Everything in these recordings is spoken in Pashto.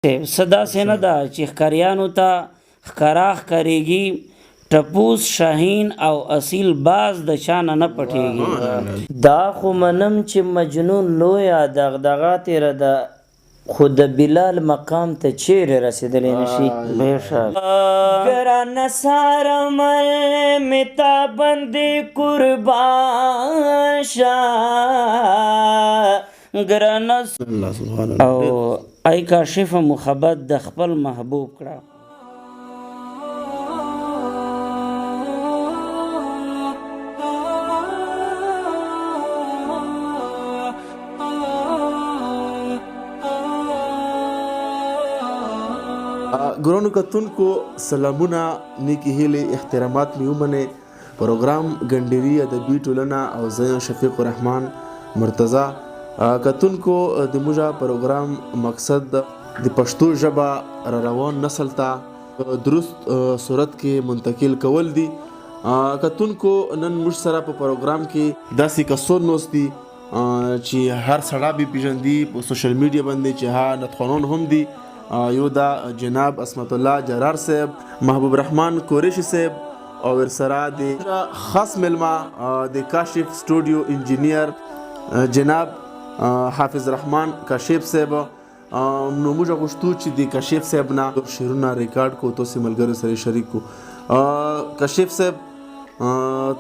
صدا سینه ده چې ښکاریانو ته ښکارا ښکاریږي ټپوس شاهین او اصیل باز د چانه نه پټیږي. دا خو منم چې مجنون لویه دغدغه تیره ده، خو د بلال مقام ته چیرې رسېدلی نشي. بېشک ګرانه سارمل مې تا بندې قربان شه، ګرانه او ای کاشف محبت د خپل محبوب کړه. ګرانو کتونکو سلامونه، نیکی هیلې، احترامات مې ومنئ. پروګرام ګنډېري ادبي ټولنه او زه شفیق الرحمن مرتضی. کتونکو د موږ پروګرام مقصد د پښتو ژبه را روان نسل ته درست صورت کې منتقل کول دي. کتونکو نن موږ سره په پروګرام کې داسې کسان ناست دي چې هر سړی به پیژندي په سوشل میډیا باندې، چې ها نتخوانان هم دي. یو دا جناب عصمت الله جرار صاحب، محبوب رحمان قریشي صاحب، او ورسره د خاص ملما د کاشف سټوډیو انجینیر جناب حافظ رحمان کاشف صاحب. نو موږ غوښتو چې د کاشف صاحب نه شعرونه ریکارډ کو، تاسو ملګرو سره شریک کو. کاشف صاحب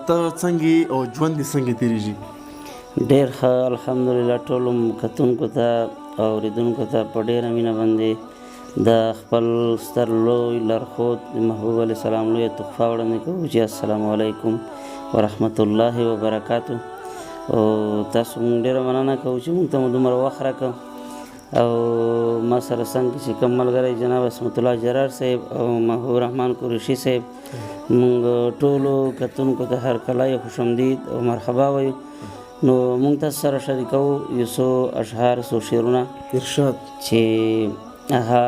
ته څنګه او ژوند دې څنګه تیریږي؟ ډېر ښه الحمدلله. ټولو کتونکو ته او اوریدونکو ته په ډېره مینه باندې د خپل ستر لوی لارښود محبوب علیه السلام لویه تحفه وړاندې کوو چې السلام علیکم ورحمت الله وبرکاتو. او تاسو مونږ ډېره مننه کوو چې مونږ ته مو دومره وخت راکړ. او ما سره څنګه چې کوم ملګری جناب عصمت الله جرار صاحب او محبوب رحمان قریشي صاحب، مونږ ټولو کتونکو ته هرکله یو خوش آمدید او مرحبا وایو. نو مونږ تاسو سره شریکوو یو څو اشعار، څو شعرونه ارشاد چې هغه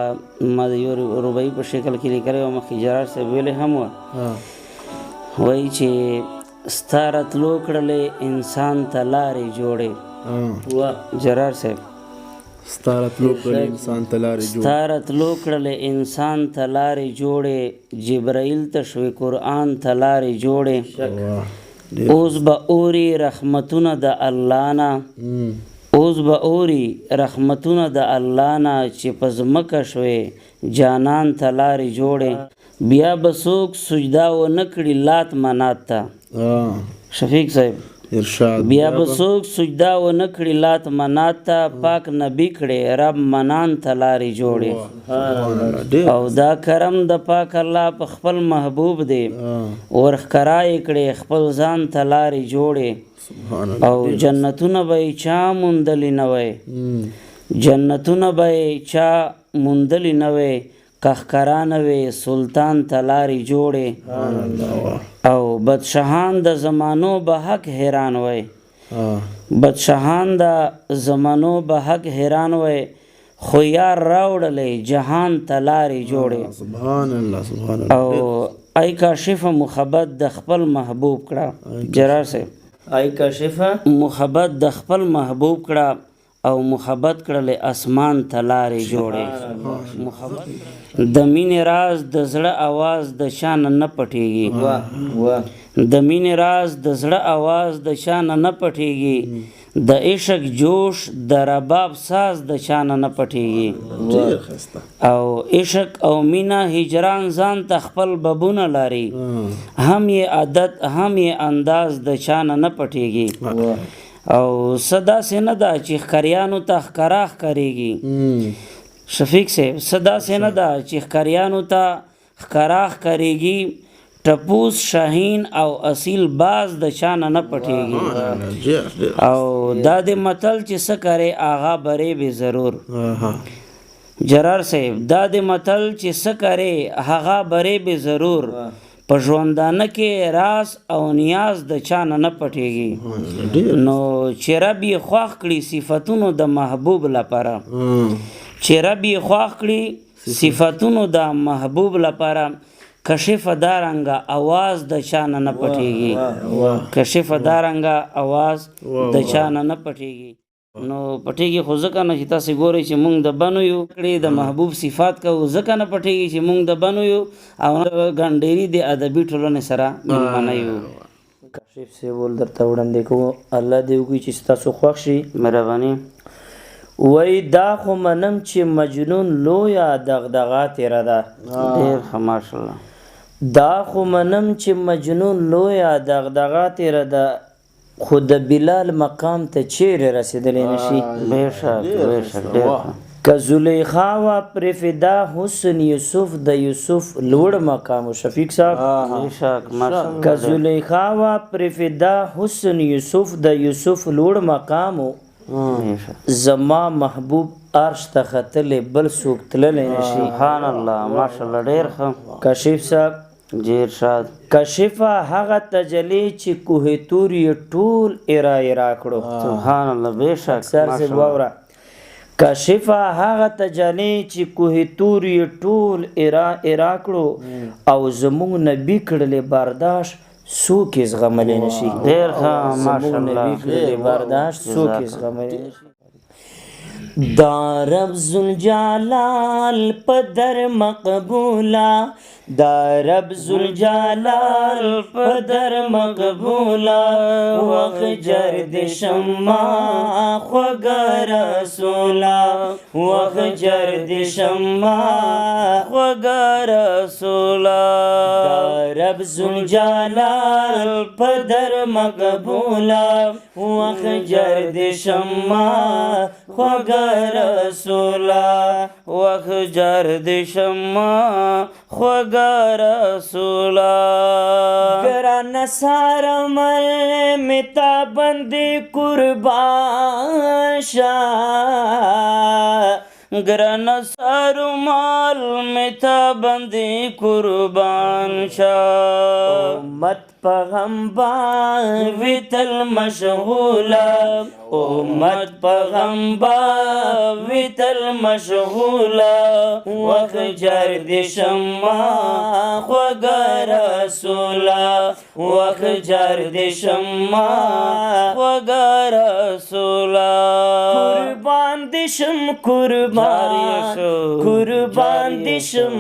ما د یو رباعي په شکل کې لیکلی وه. مخکې جرار صاحب ویلې هم وه، وایي چې ستا راتلو کړلې انسان ته لارې جوړې. جرار صاحب ستا راتلو کړلې انسان ته لارې جوړې، ستا راتلو کړلې انسان ته لارې جوړې، جبرائیل ته شوې قرآن ته لارې جوړې. اوس به اوري رحمتونه د الله نه، اوس به اوري رحمتونه د الله نه، چې په ځمکه شوې جانان ته لارې جوړې. بیا به څوک سجده ونه کړي لات منات ته. شفیق صاحب ارشاد بیا به څوک سجده ونه کړي لات منات ته، پاک نبی کړي رب منان ته لارې جوړې. او دا کرم د پاک الله په خپل محبوب دی، ورښکرا یې کړې خپل ځان ته لارې جوړې. او جنتونه به یې چا موندلي نه وی، جنتونه به یې چا موندلي نه وی، که ښکرا نه وی سلطان ته لارې جوړې. او بدشاهان د زمانو به حق حیران وی، بدشاهان د زمانو به حق حیران وی، خو یار راوړلی جهان ته لارې جوړې. سبحان الله سبحان الله. او ای کاشف محبت د خپل محبوب کړه. جرار صاحب ای کاشفه محبت د خپل محبوب کړه او محبت کړلې اسمان ته لارې جوړې. د مینې راز د زړه آواز د چا نه نه پټېږي، د مینې راز د زړه آواز د چا نه نه پټېږي، د عشق جوش د رباب ساز د چا نه نه پټېږي. او عشق او مینه هجران ځان ته خپل ببونه لري، هم یې عادت هم یې انداز د چا نه نه پټېږي. او صدا سینه ده چې ښکاریانو ته ښکارا ښکاریږي. شفیق صاحب صدا سینه ده چې ښکاریانو ته ښکارا ښکاریږي، ټپوس شاهین او اصیل باز د چا نه نه پټېږي. او دا د متل چې څه کرې آغا برې بې ضرور. جرار صاحب دا د متل چې څه کرې هغه برې بې ضرور، په ژوندانه کې راز او نیاز د چا نه نه پټېږي. نو چې رب یې خوښ کړي صفتونو د محبوب لپاره، چې رب یې خوښ کړي صفتونو د محبوب لپاره، کشف دارنګه आवाज د چا نه نه پټېږي، کشف دارنګه आवाज د چا نه نه پټېږي. نو پټېږي خو ځکه نه چې تاسې ګورئ چې مونږ د بنو یو کړې د محبوب صفات کوو ځکه نه پټېږي چې مونږ د بنو یو او ګنډېري د ادبي ټولنې سره مېلمانه یو. کاشف صاحب ول درته وړاندې کوو الله دې وکړي چې ستاسو خوښ شي. مهرباني. وای دا خو منم چې مجنون لویه دغدغه تېره ده. ډېر ښه ماشاءالله. دا خو منم چې مجنون لویه دغدغه تېره ده خو د بلال مقام ته چیرې رسېدلی نشي. بېشک بېشک ډېر ښه. که زلیخا وه پرې فدا حسن یوسف د یوسف لوړ مقام و شفیق صاحب. بېشک ماشاءالله. که زلیخا وه پرې فدا حسن یوسف د یوسف لوړ مقام و زما محبوب عرش ته ختلی بل څوک تللی نشي. سبحان الله ماشاءالله ډېر ښه. کاشف صاحب ډېر شاد. کشفه هغه تجلی چې کوه تور یې ټول ایرا کړو. سبحان الله بېشک سر سے واوره. کشفه هغه تجلی چې کوه تور یې ټول ایرا کړو او زموږ نبی کړلې برداشت څوک یې زغملی نشي. ډېر ښه ماشاءالله. زموږ نبی کړلې برداشت څوک یې زغملی نشي. دا رب ذوالجلال په در مقبولا دا رب ذوالجلال په در مقبولا وخجر د شما خوږه رسولا وخجر د شما خوږه رسولا دا رب ذوالجلال په در مقبولا وخجر د شما خوږه رسولا وخجر د شما خوږه رسولا ګران سارمل متا بندې قربان شا ګران سارمال متا بندې قربان شا امت پیغمبر ویتل مشغولا امت پیغمبر ویتل مشغولا وخجر د شما خوږه رسولا وخجر د شما خوږه رسولا قربان د شم قربان قربان د شم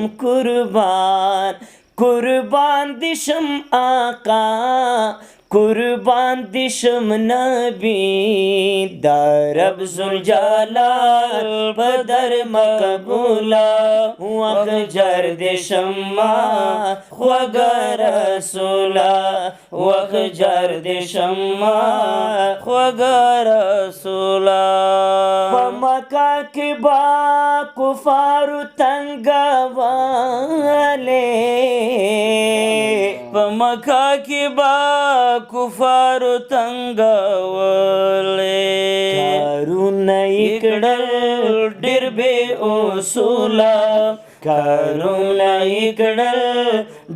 قربان دشم آقا قربان دشم نبی دا رب ذوالجلال بدر مقبولا وخجر دشم خوږه رسولا وخجر دشم خوږه رسولا په مکه کې با کفارو تنګواله په مکه کې با کفارو تنګولې کارونه یې کړل ډېر بې اصوله کارونه یې کړل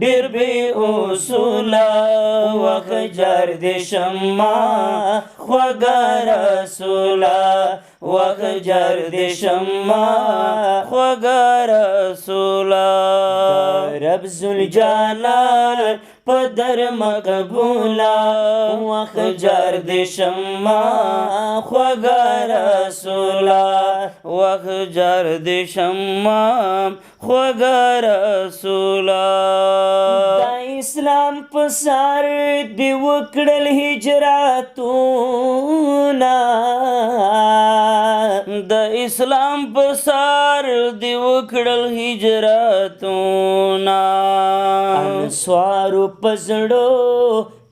ډېر بې اصوله وخجر د شما خوږه رسولا وخجر د شما خوږه رسولا رب ذوالجلال په در مقبولا وخجر د شما خوږه رسولا وخجر د شما خوږه رسولا د اسلام په سر دی وکړل هجرتونه د اسلام په سر دی وکړل هجرتونه انصارو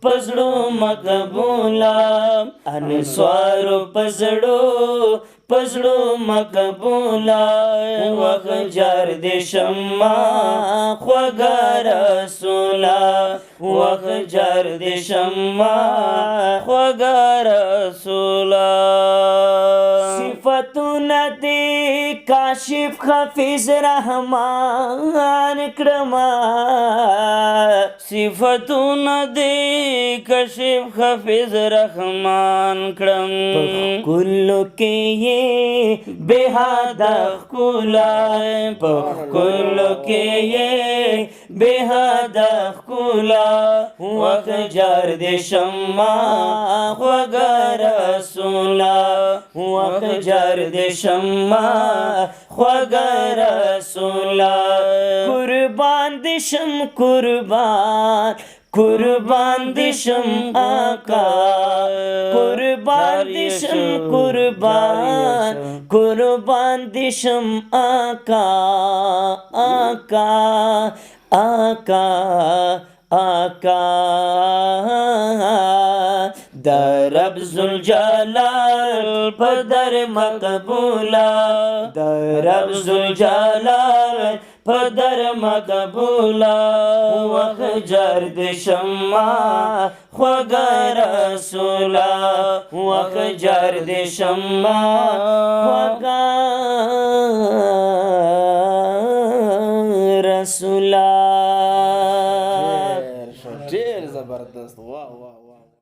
پزړو مقبولا انصارو پزړو مقبولا وخجر د شما خوږه رسولا وخجر د شما خوږه رسولا صفتونه دې کاشف حافظ رحمان کړما صفتونه دې کشف حافظ رحمان کړم کلو کې یې بے حد ښکلا په کلو کې یې بے حد ښکلا وخجر دې شما خوږه رسولا وخجر دې شما خوږه رسولا قربان دې شم قربان دې شم آقا قربان دې شم قربان دې شم آقا آقا در رب ذوالجلال په در مقبولا در رب ذوالجلال په در مقبولا وخجر د شما خوږه رسولا وخجر د شما خوږه